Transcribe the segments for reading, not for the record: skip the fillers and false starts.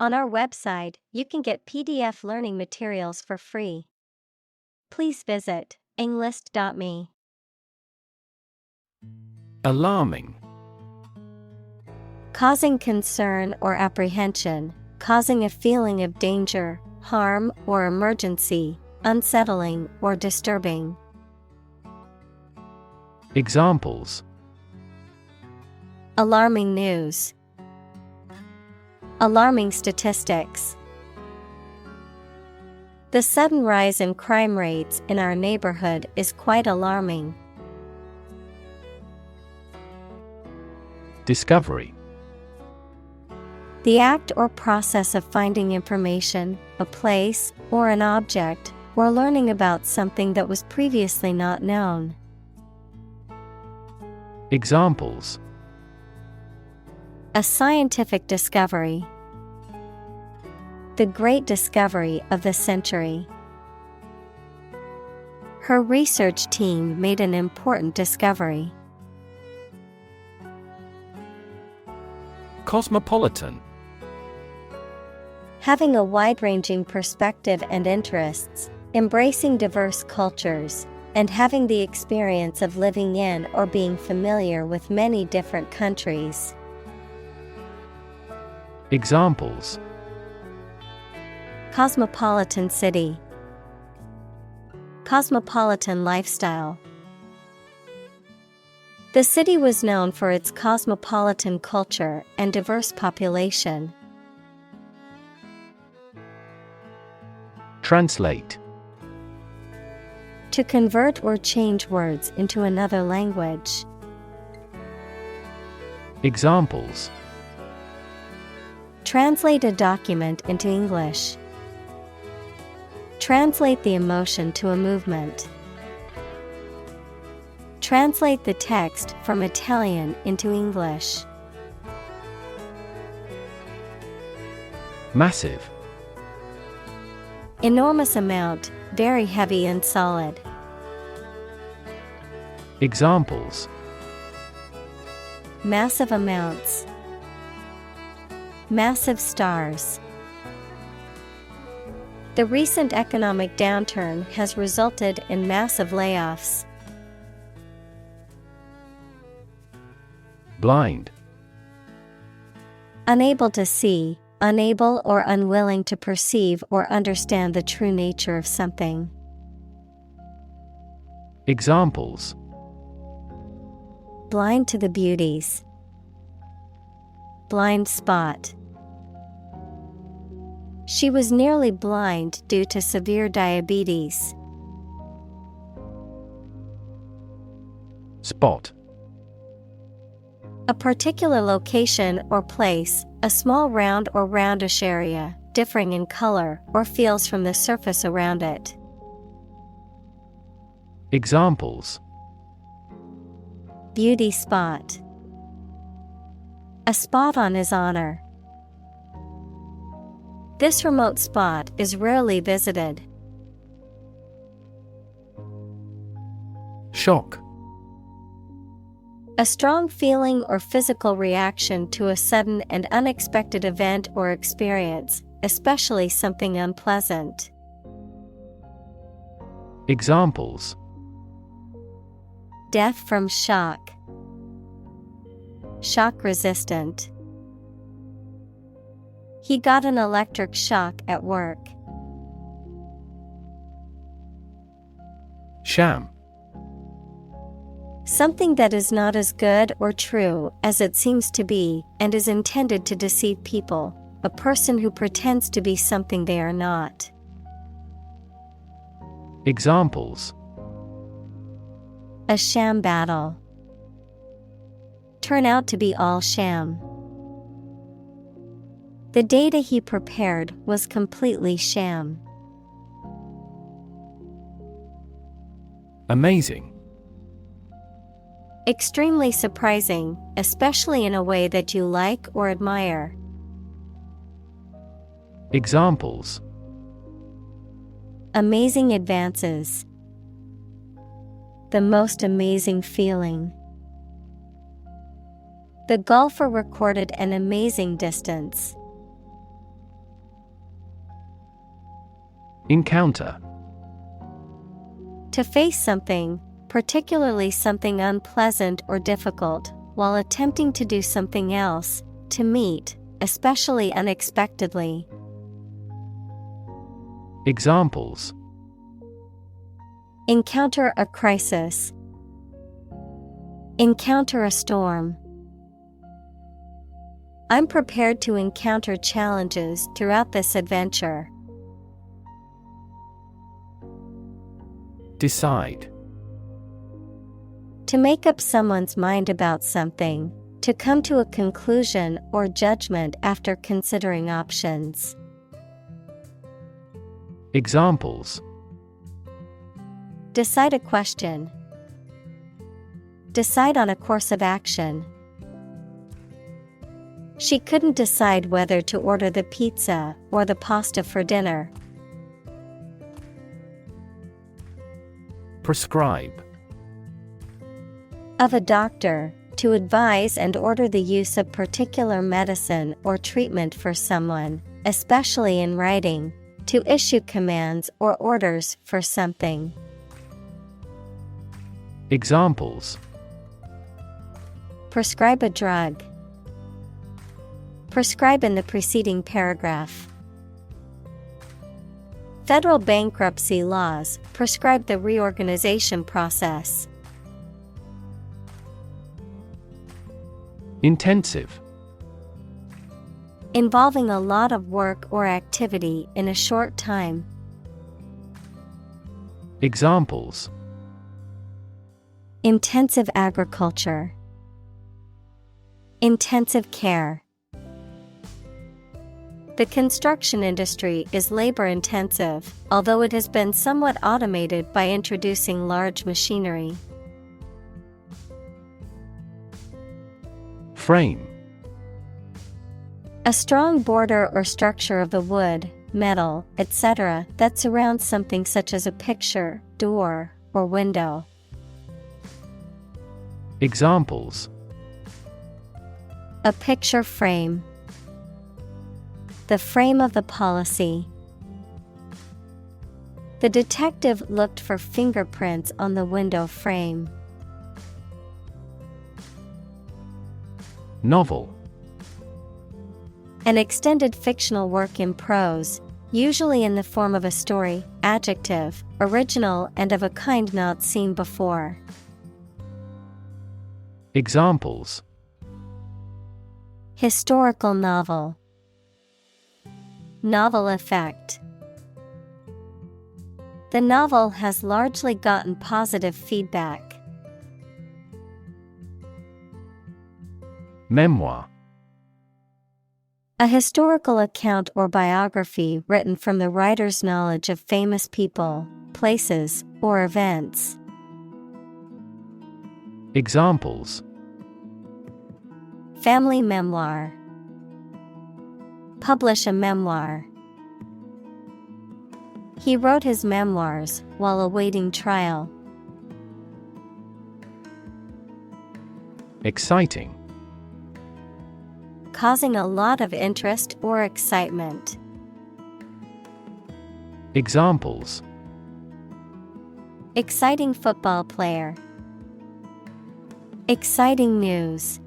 On our website, you can get PDF learning materials for free. Please visit englist.me. Alarming. Causing concern or apprehension, causing a feeling of danger, harm, or emergency, unsettling or disturbing. Examples: Alarming news. Alarming statistics. The sudden rise in crime rates in our neighborhood is quite alarming. Discovery. The act or process of finding information, a place, or an object, or learning about something that was previously not known. Examples: A scientific discovery. The great discovery of the century. Her research team made an important discovery. Cosmopolitan. Having a wide-ranging perspective and interests, embracing diverse cultures, and having the experience of living in or being familiar with many different countries. Examples: Cosmopolitan city. Cosmopolitan lifestyle. The city was known for its cosmopolitan culture and diverse population. Translate. To convert or change words into another language. Examples: Translate a document into English. Translate the emotion to a movement. Translate the text from Italian into English. Massive. Enormous amount, very heavy and solid. Examples: Massive amounts. Massive stars. The recent economic downturn has resulted in massive layoffs. Blind. Unable to see, unable or unwilling to perceive or understand the true nature of something. Examples: Blind to the beauties. Blind spot. She was nearly blind due to severe diabetes. Spot. A particular location or place, a small round or roundish area, differing in color or feels from the surface around it. Examples: Beauty spot. A spot on his honor. This remote spot is rarely visited. Shock. A strong feeling or physical reaction to a sudden and unexpected event or experience, especially something unpleasant. Examples: Death from shock. Shock resistant. He got an electric shock at work. Sham. Something that is not as good or true as it seems to be and is intended to deceive people, a person who pretends to be something they are not. Examples: A sham battle. Turn out to be all sham. The data he prepared was completely sham. Amazing. Extremely surprising, especially in a way that you like or admire. Examples: Amazing advances. The most amazing feeling. The golfer recorded an amazing distance. Encounter. To face something, particularly something unpleasant or difficult, while attempting to do something else, to meet, especially unexpectedly. Examples: Encounter a crisis. Encounter a storm. I'm prepared to encounter challenges throughout this adventure. Decide. To make up someone's mind about something, to come to a conclusion or judgment after considering options. Examples: Decide a question. Decide on a course of action. She couldn't decide whether to order the pizza or the pasta for dinner. Prescribe. Of a doctor, to advise and order the use of particular medicine or treatment for someone, especially in writing, to issue commands or orders for something. Examples: Prescribe a drug. Prescribe in the preceding paragraph. Federal bankruptcy laws prescribe the reorganization process. Intensive. Involving a lot of work or activity in a short time. Examples: Intensive agriculture. Intensive care. The construction industry is labor-intensive, although it has been somewhat automated by introducing large machinery. Frame. A strong border or structure of the wood, metal, etc. that surrounds something such as a picture, door, or window. Examples: A picture frame. The frame of the policy. The detective looked for fingerprints on the window frame. Novel. An extended fictional work in prose, usually in the form of a story. Adjective, original and of a kind not seen before. Examples: Historical novel. Novel effect. The novel has largely gotten positive feedback. Memoir. A historical account or biography written from the writer's knowledge of famous people, places, or events. Examples: Family memoir. Publish a memoir. He wrote his memoirs while awaiting trial. Exciting. Causing a lot of interest or excitement. Examples: Exciting football player. Exciting news.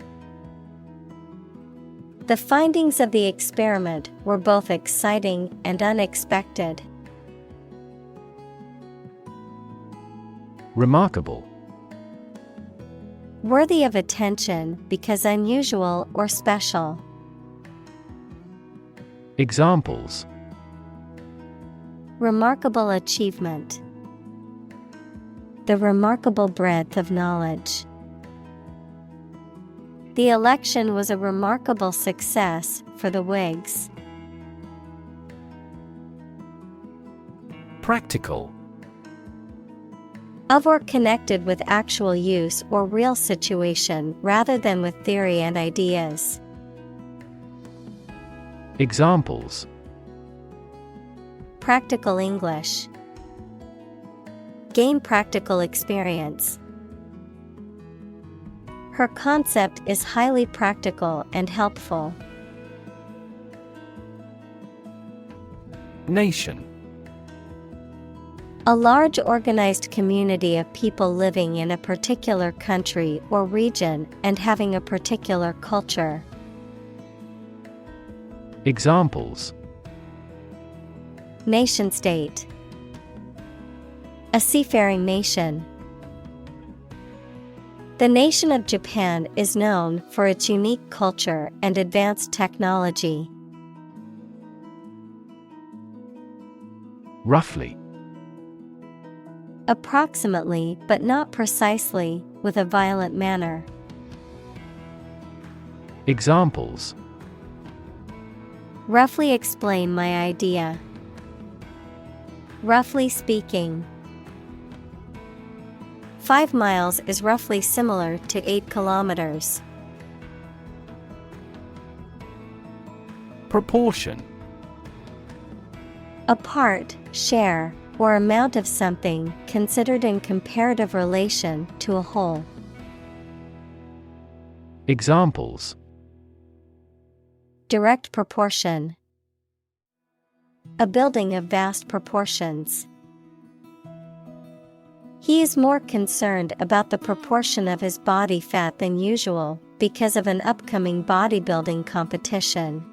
The findings of the experiment were both exciting and unexpected. Remarkable. Worthy of attention because unusual or special. Examples: Remarkable achievement. The remarkable breadth of knowledge. The election was a remarkable success for the Whigs. Practical. Of or connected with actual use or real situation rather than with theory and ideas. Examples: Practical English. Gain practical experience. Her concept is highly practical and helpful. Nation. A large organized community of people living in a particular country or region and having a particular culture. Examples: Nation-state. A seafaring nation. The nation of Japan is known for its unique culture and advanced technology. Roughly. Approximately, but not precisely, with a violent manner. Examples: Roughly explain my idea. Roughly speaking. 5 miles is roughly similar to 8 kilometers. Proportion. A part, share, or amount of something considered in comparative relation to a whole. Examples: Direct proportion. A building of vast proportions. He is more concerned about the proportion of his body fat than usual because of an upcoming bodybuilding competition.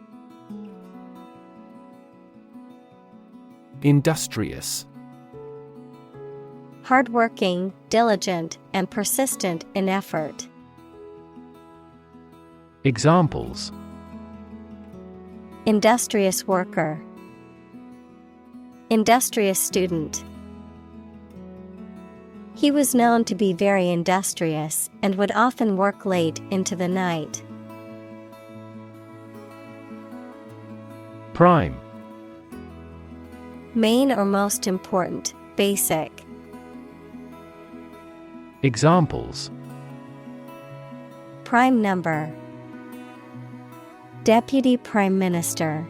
Industrious. Hardworking, diligent, and persistent in effort. Examples: Industrious worker. Industrious student. He was known to be very industrious and would often work late into the night. Prime. Main or most important, basic. Examples: Prime number. Deputy Prime Minister.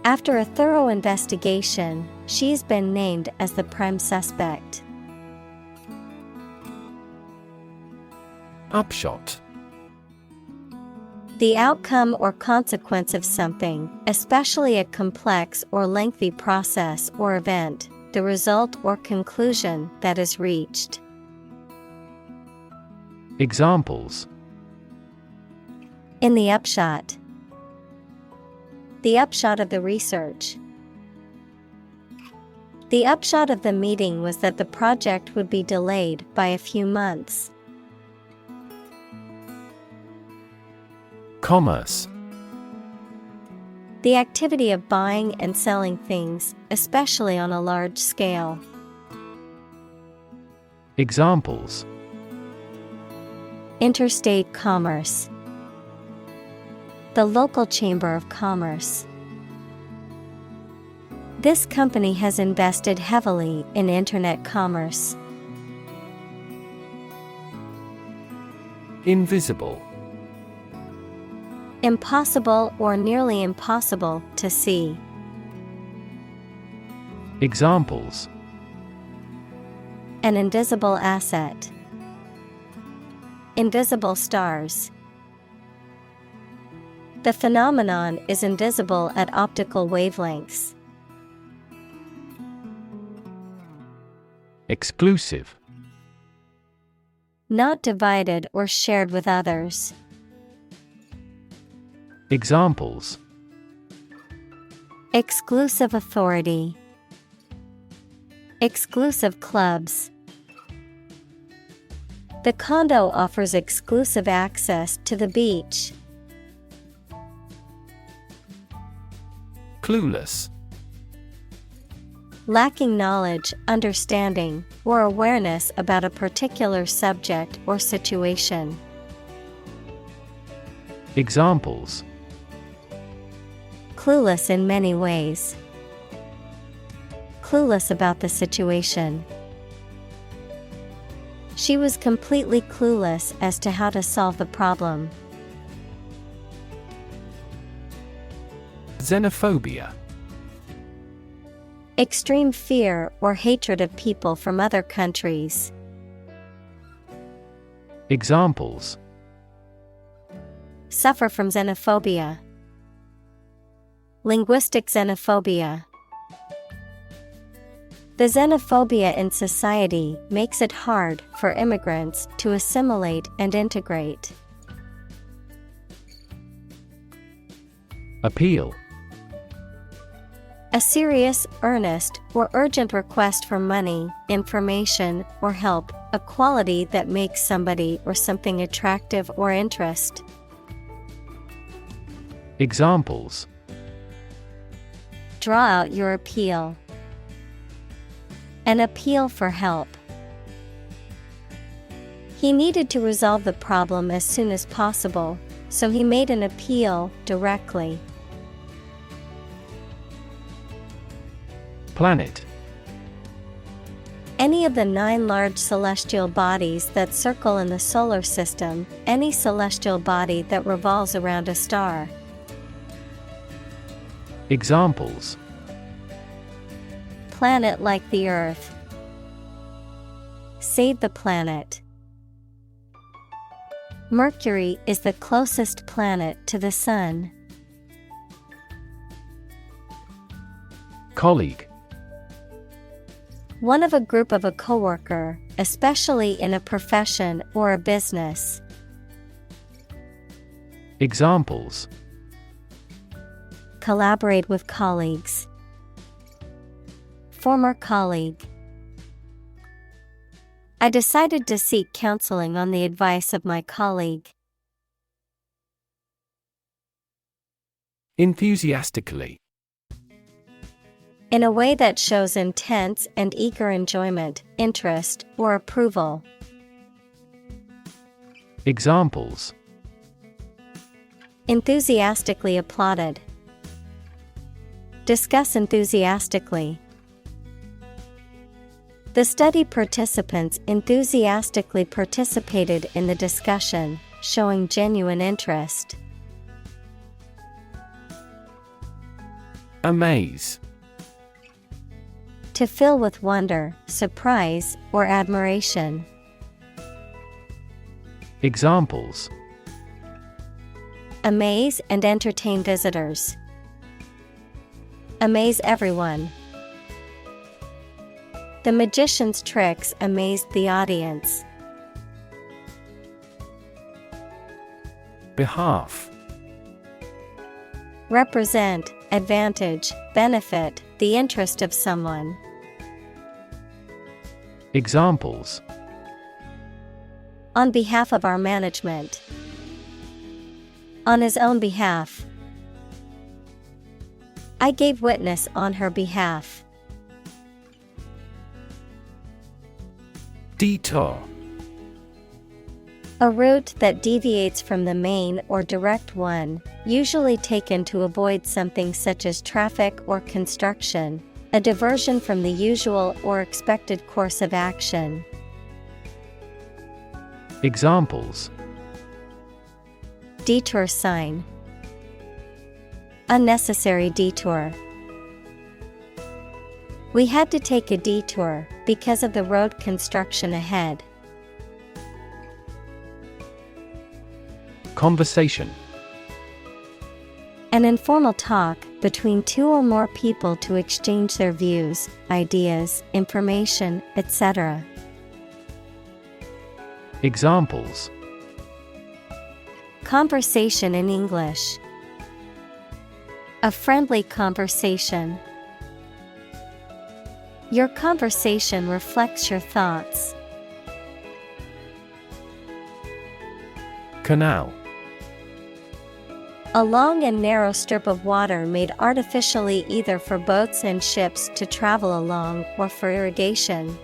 After a thorough investigation, she's been named as the prime suspect. Upshot. The outcome or consequence of something, especially a complex or lengthy process or event, the result or conclusion that is reached. Examples: In the upshot. The upshot of the research. The upshot of the meeting was that the project would be delayed by a few months. Commerce. The activity of buying and selling things, especially on a large scale. Examples: Interstate commerce. The local chamber of commerce. This company has invested heavily in internet commerce. Invisible. Impossible or nearly impossible to see. Examples: An invisible asset. Invisible stars. The phenomenon is invisible at optical wavelengths. Exclusive. Not divided or shared with others. Examples: Exclusive authority. Exclusive clubs. The condo offers exclusive access to the beach. Clueless. Lacking knowledge, understanding, or awareness about a particular subject or situation. Examples: Clueless in many ways. Clueless about the situation. She was completely clueless as to how to solve the problem. Xenophobia. Extreme fear or hatred of people from other countries. Examples: Suffer from xenophobia. Linguistic xenophobia. The xenophobia in society makes it hard for immigrants to assimilate and integrate. Appeal. A serious, earnest, or urgent request for money, information, or help, a quality that makes somebody or something attractive or interest. Examples. Draw out your appeal. An appeal for help. He needed to resolve the problem as soon as possible, so he made an appeal directly. Planet. Any of the 9 large celestial bodies that circle in the solar system, any celestial body that revolves around a star. Examples. Planet like the Earth. Save the planet. Mercury is the closest planet to the Sun. Colleague. One of a group of a coworker, especially in a profession or a business. Examples. Collaborate with colleagues. Former colleague. I decided to seek counseling on the advice of my colleague. Enthusiastically. In a way that shows intense and eager enjoyment, interest, or approval. Examples. Enthusiastically applauded. Discuss enthusiastically. The study participants enthusiastically participated in the discussion, showing genuine interest. Amaze. To fill with wonder, surprise, or admiration. Examples. Amaze and entertain visitors. Amaze everyone. The magician's tricks amazed the audience. Behalf. Represent, advantage, benefit, the interest of someone. Examples. On behalf of our management. On his own behalf. I gave witness on her behalf. Detour. A route that deviates from the main or direct one, usually taken to avoid something such as traffic or construction, a diversion from the usual or expected course of action. Examples. Detour sign. Unnecessary detour. We had to take a detour because of the road construction ahead. Conversation. An informal talk between 2 or more people to exchange their views, ideas, information, etc. Examples. Conversation in English. A friendly conversation. Your conversation reflects your thoughts. Canal. A long and narrow strip of water made artificially either for boats and ships to travel along or for irrigation.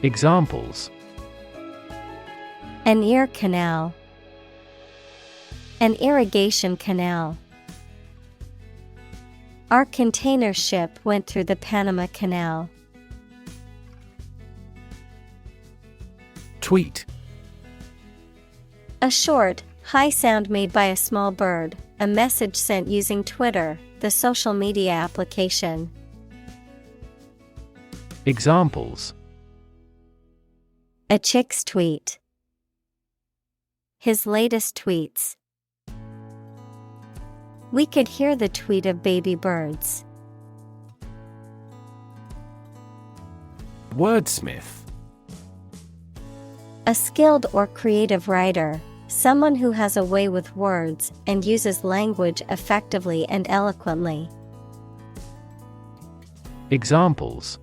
Examples. An ear canal. An irrigation canal. Our container ship went through the Panama Canal. Tweet. A short, high sound made by a small bird, a message sent using Twitter, the social media application. Examples. A chick's tweet. His latest tweets. We could hear the tweet of baby birds. Wordsmith. A skilled or creative writer, someone who has a way with words and uses language effectively and eloquently. Examples: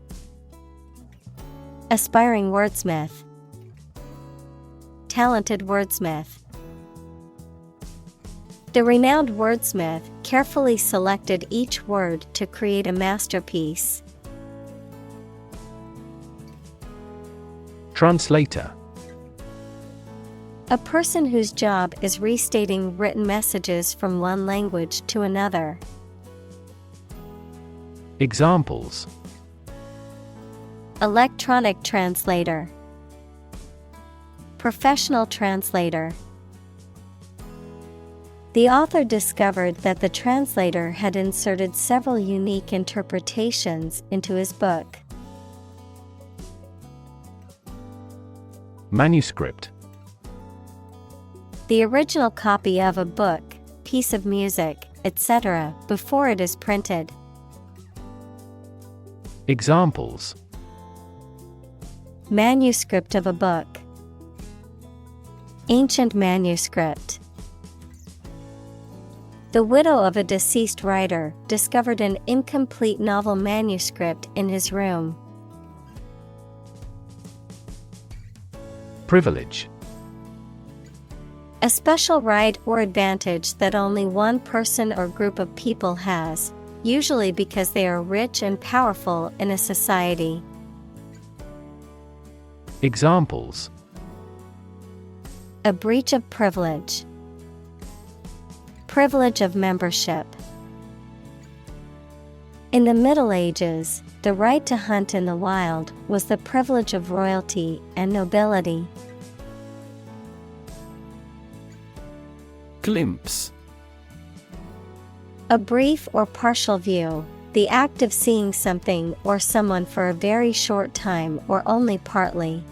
Aspiring wordsmith. Talented wordsmith. The renowned wordsmith carefully selected each word to create a masterpiece. Translator. A person whose job is restating written messages from one language to another. Examples: Electronic translator. Professional translator. The author discovered that the translator had inserted several unique interpretations into his book. Manuscript. The original copy of a book, piece of music, etc., before it is printed. Examples: Manuscript of a book. Ancient manuscript. The widow of a deceased writer discovered an incomplete novel manuscript in his room. Privilege. A special right or advantage that only one person or group of people has, usually because they are rich and powerful in a society. Examples: A breach of privilege. Privilege of membership. In the Middle Ages, the right to hunt in the wild was the privilege of royalty and nobility. Glimpse. A brief or partial view, the act of seeing something or someone for a very short time or only partly.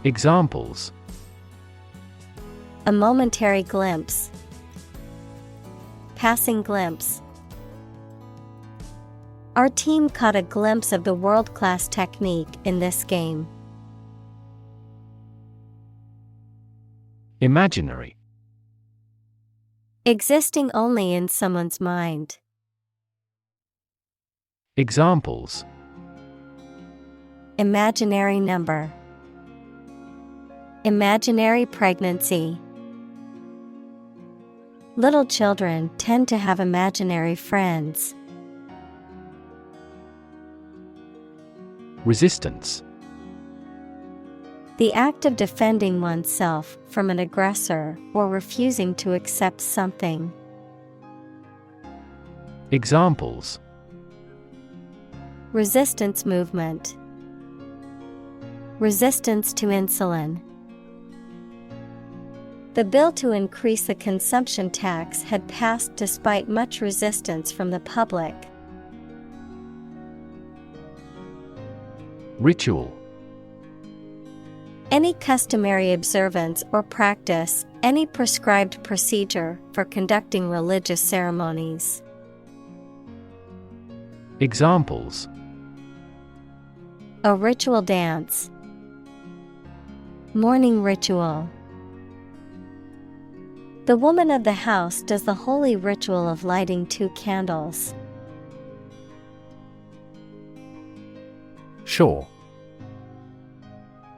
Examples: A momentary glimpse. Passing glimpse. Our team caught a glimpse of the world-class technique in this game. Imaginary. Existing only in someone's mind. Examples: Imaginary number. Imaginary pregnancy. Little children tend to have imaginary friends. Resistance. The act of defending oneself from an aggressor or refusing to accept something. Examples: Resistance movement. Resistance to insulin. The bill to increase the consumption tax had passed despite much resistance from the public. Ritual. Any customary observance or practice, any prescribed procedure for conducting religious ceremonies. Examples: A ritual dance. Morning ritual. The woman of the house does the holy ritual of lighting 2 candles. Shore.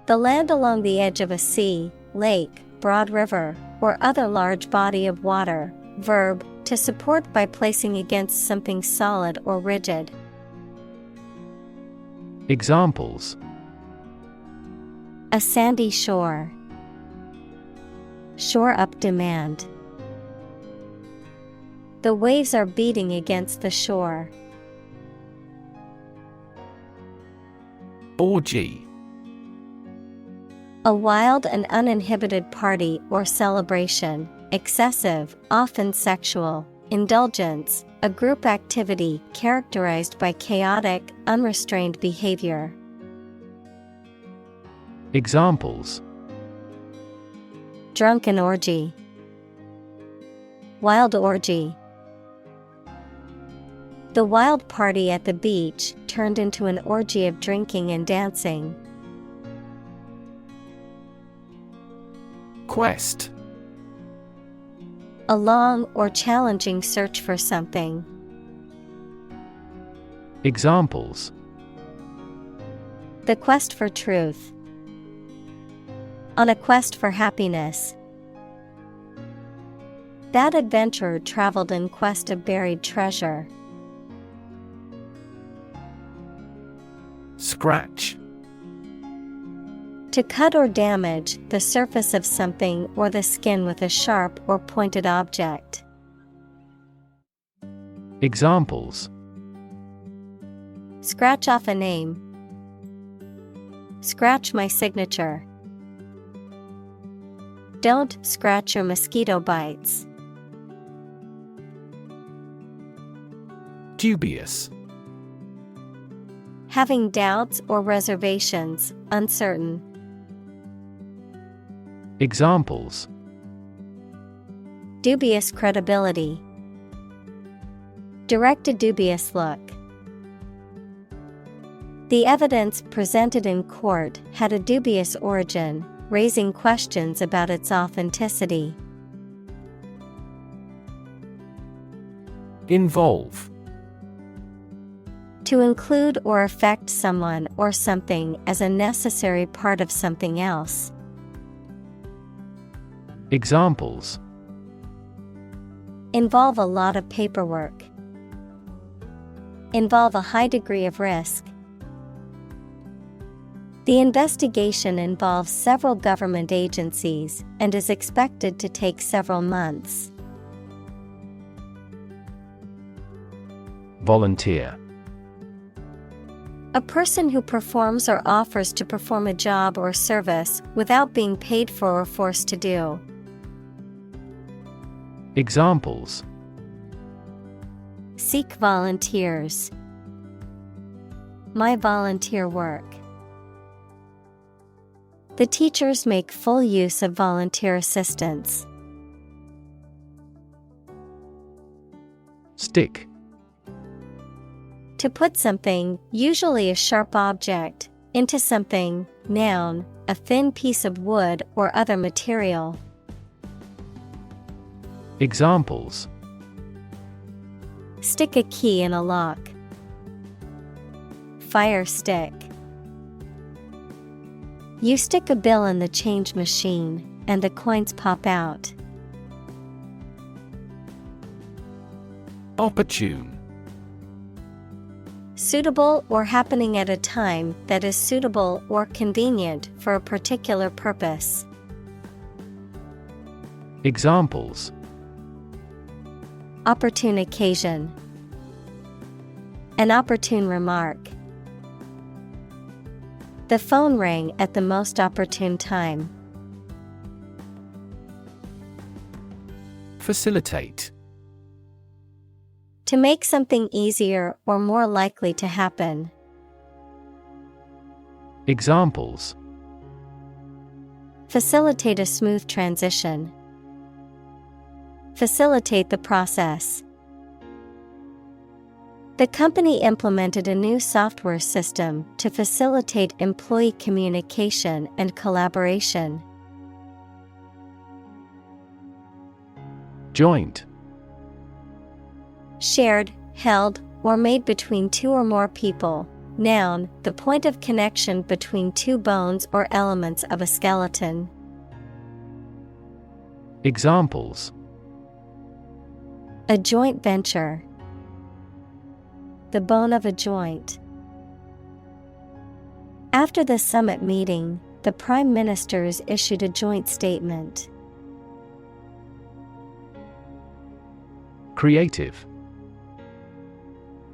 The land along the edge of a sea, lake, broad river, or other large body of water. Verb, to support by placing against something solid or rigid. Examples: A sandy shore. Shore up demand. The waves are beating against the shore. Orgy. A wild and uninhibited party or celebration, excessive, often sexual. Indulgence, a group activity characterized by chaotic, unrestrained behavior. Examples: Drunken orgy. Wild orgy. The wild party at the beach turned into an orgy of drinking and dancing. Quest. A long or challenging search for something. Examples: The quest for truth. On a quest for happiness. That adventurer traveled in quest of buried treasure. Scratch. To cut or damage the surface of something or the skin with a sharp or pointed object. Examples: Scratch off a name. Scratch my signature. Don't scratch your mosquito bites. Dubious. Having doubts or reservations, uncertain. Examples: Dubious credibility. Direct a dubious look. The evidence presented in court had a dubious origin, raising questions about its authenticity. Involve. To include or affect someone or something as a necessary part of something else. Examples: Involve a lot of paperwork. Involve a high degree of risk. The investigation involves several government agencies and is expected to take several months. Volunteer. A person who performs or offers to perform a job or service without being paid for or forced to do. Examples: Seek volunteers. My volunteer work. The teachers make full use of volunteer assistance. Stick. To put something, usually a sharp object, into something, noun, a thin piece of wood or other material. Examples: Stick a key in a lock. Fire stick. You stick a bill in the change machine, and the coins pop out. Opportune. Suitable or happening at a time that is suitable or convenient for a particular purpose. Examples: Opportune occasion. An opportune remark. The phone rang at the most opportune time. Facilitate. To make something easier or more likely to happen. Examples: Facilitate a smooth transition. Facilitate the process. The company implemented a new software system to facilitate employee communication and collaboration. Joint. Shared, held, or made between two or more people. Noun, the point of connection between two bones or elements of a skeleton. Examples: A joint venture. The bone of a joint. After the summit meeting, the prime ministers issued a joint statement. Creative.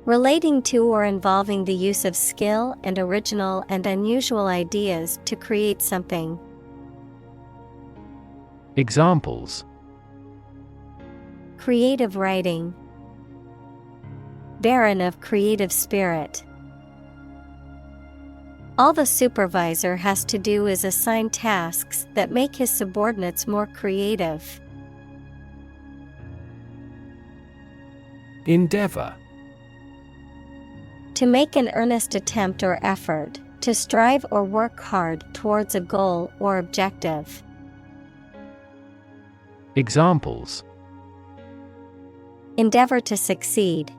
Relating to or involving the use of skill and original and unusual ideas to create something. Examples: Creative writing. Barren of creative spirit. All the supervisor has to do is assign tasks that make his subordinates more creative. Endeavor. To make an earnest attempt or effort, to strive or work hard towards a goal or objective. Examples: Endeavor to succeed.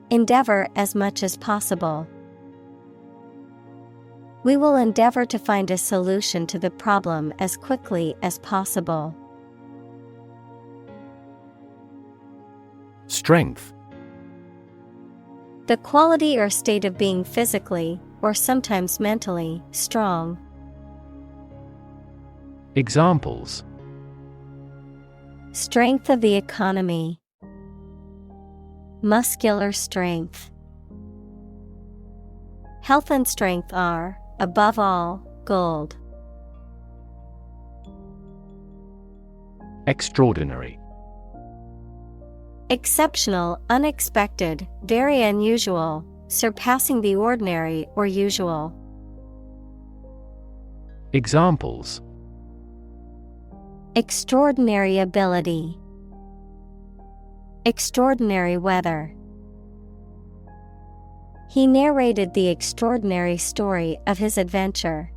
Endeavor as much as possible. We will endeavor to find a solution to the problem as quickly as possible. Strength. The quality or state of being physically, or sometimes mentally, strong. Examples: Strength of the economy. Muscular strength. Health and strength are, above all, gold. Extraordinary. Exceptional, unexpected, very unusual, surpassing the ordinary or usual. Examples: Extraordinary ability. Extraordinary weather. He narrated the extraordinary story of his adventure.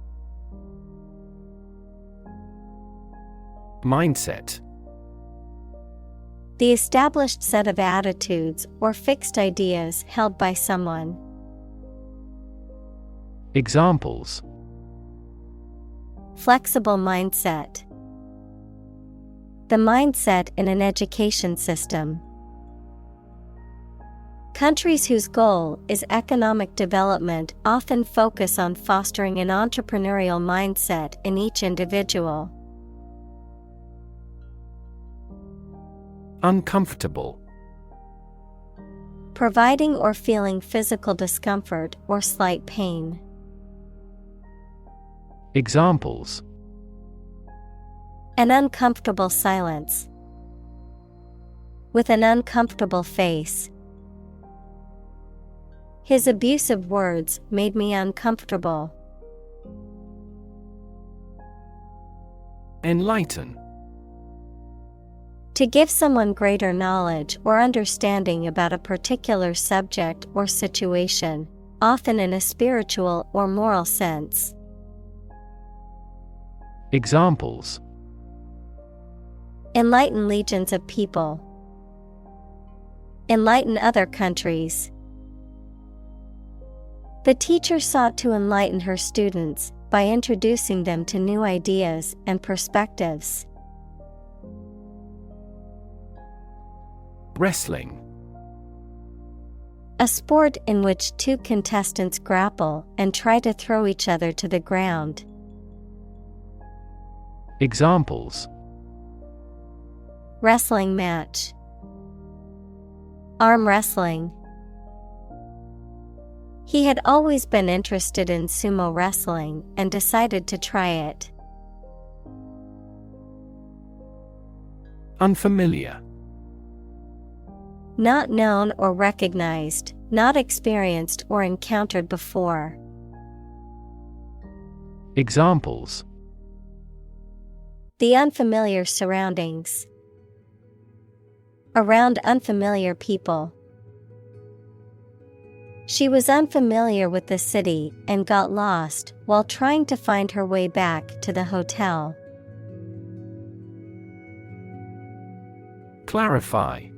Mindset. The established set of attitudes or fixed ideas held by someone. Examples: Flexible mindset. The mindset in an education system. Countries whose goal is economic development often focus on fostering an entrepreneurial mindset in each individual. Uncomfortable. Providing or feeling physical discomfort or slight pain. Examples: An uncomfortable silence. With an uncomfortable face. His abusive words made me uncomfortable. Enlighten. To give someone greater knowledge or understanding about a particular subject or situation, often in a spiritual or moral sense. Examples: Enlighten legions of people. Enlighten other countries. The teacher sought to enlighten her students by introducing them to new ideas and perspectives. Wrestling. A sport in which two contestants grapple and try to throw each other to the ground. Examples: Wrestling match. Arm wrestling. He had always been interested in sumo wrestling and decided to try it. Unfamiliar. Not known or recognized, not experienced or encountered before. Examples: The unfamiliar surroundings. Around unfamiliar people. She was unfamiliar with the city and got lost while trying to find her way back to the hotel. Clarify.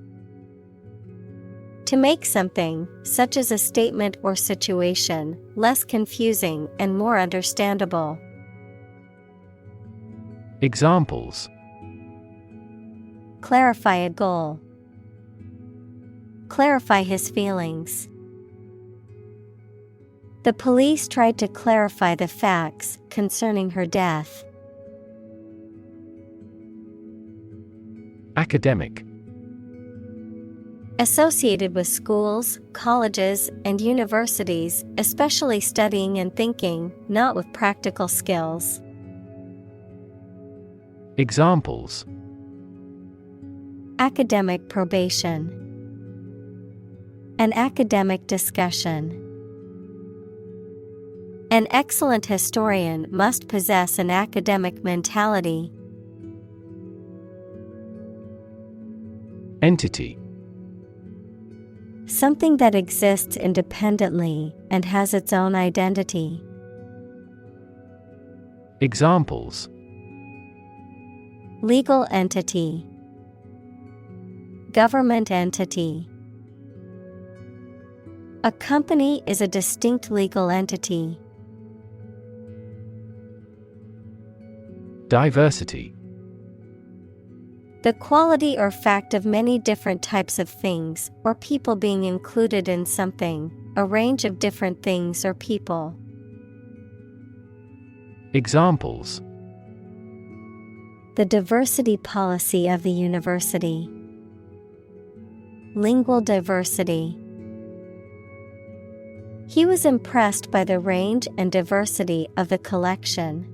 To make something, such as a statement or situation, less confusing and more understandable. Examples: Clarify a goal. Clarify his feelings. The police tried to clarify the facts concerning her death. Academic. Associated with schools, colleges, and universities, especially studying and thinking, not with practical skills. Examples: Academic probation. An academic discussion. An excellent historian must possess an academic mentality. Entity. Something that exists independently and has its own identity. Examples: Legal entity, government entity. A company is a distinct legal entity. Diversity. The quality or fact of many different types of things or people being included in something, a range of different things or people. Examples: The diversity policy of the university. Lingual diversity. He was impressed by the range and diversity of the collection.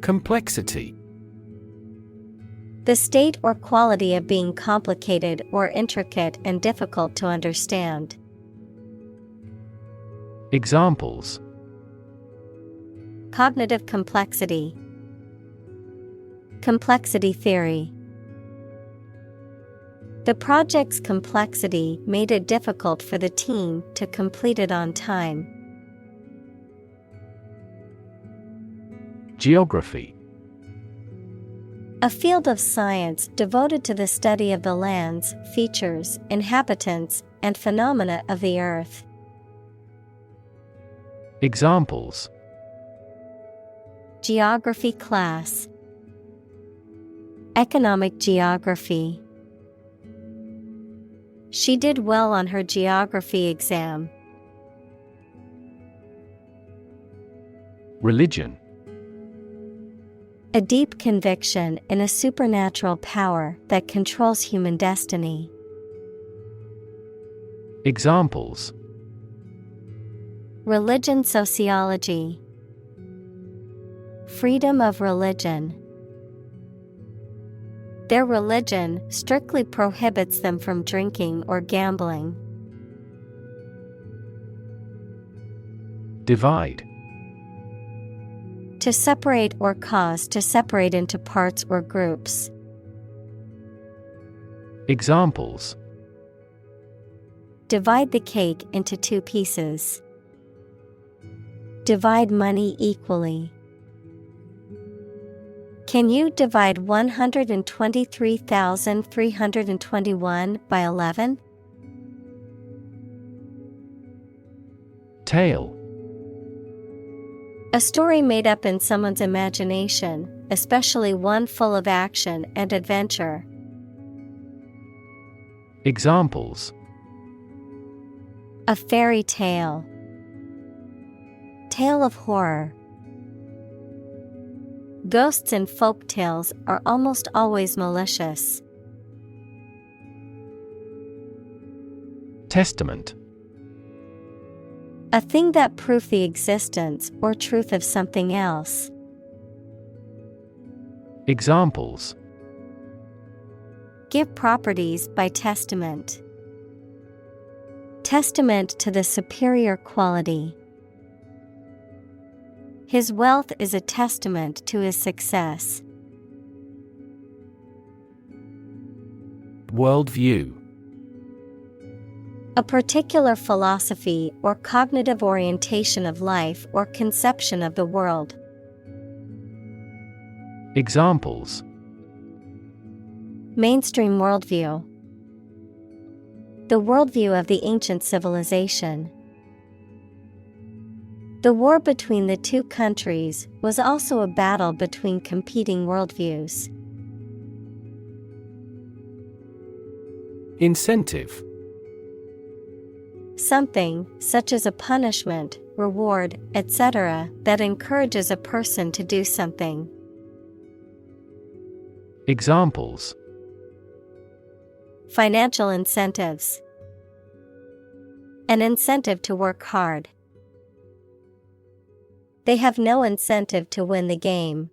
Complexity. The state or quality of being complicated or intricate and difficult to understand. Examples: Cognitive complexity. Complexity theory. The project's complexity made it difficult for the team to complete it on time. Geography. A field of science devoted to the study of the lands, features, inhabitants, and phenomena of the earth. Examples: Geography class. Economic geography. She did well on her geography exam. Religion. A deep conviction in a supernatural power that controls human destiny. Examples: Religion sociology. Freedom of religion. Their religion strictly prohibits them from drinking or gambling. Divide. To separate or cause to separate into parts or groups. Examples: Divide the cake into 2 pieces. Divide money equally. Can you divide 123,321 by 11? Tale. A story made up in someone's imagination, especially one full of action and adventure. Examples: A fairy tale. Tale of horror. Ghosts in folk tales are almost always malicious. Testament. A thing that proves the existence or truth of something else. Examples: Give properties by testament. Testament to the superior quality. His wealth is a testament to his success. Worldview. A particular philosophy or cognitive orientation of life or conception of the world. Examples: Mainstream worldview. The worldview of the ancient civilization. The war between the 2 countries was also a battle between competing worldviews. Incentive. Something, such as a punishment, reward, etc., that encourages a person to do something. Examples: Financial incentives. An incentive to work hard. They have no incentive to win the game.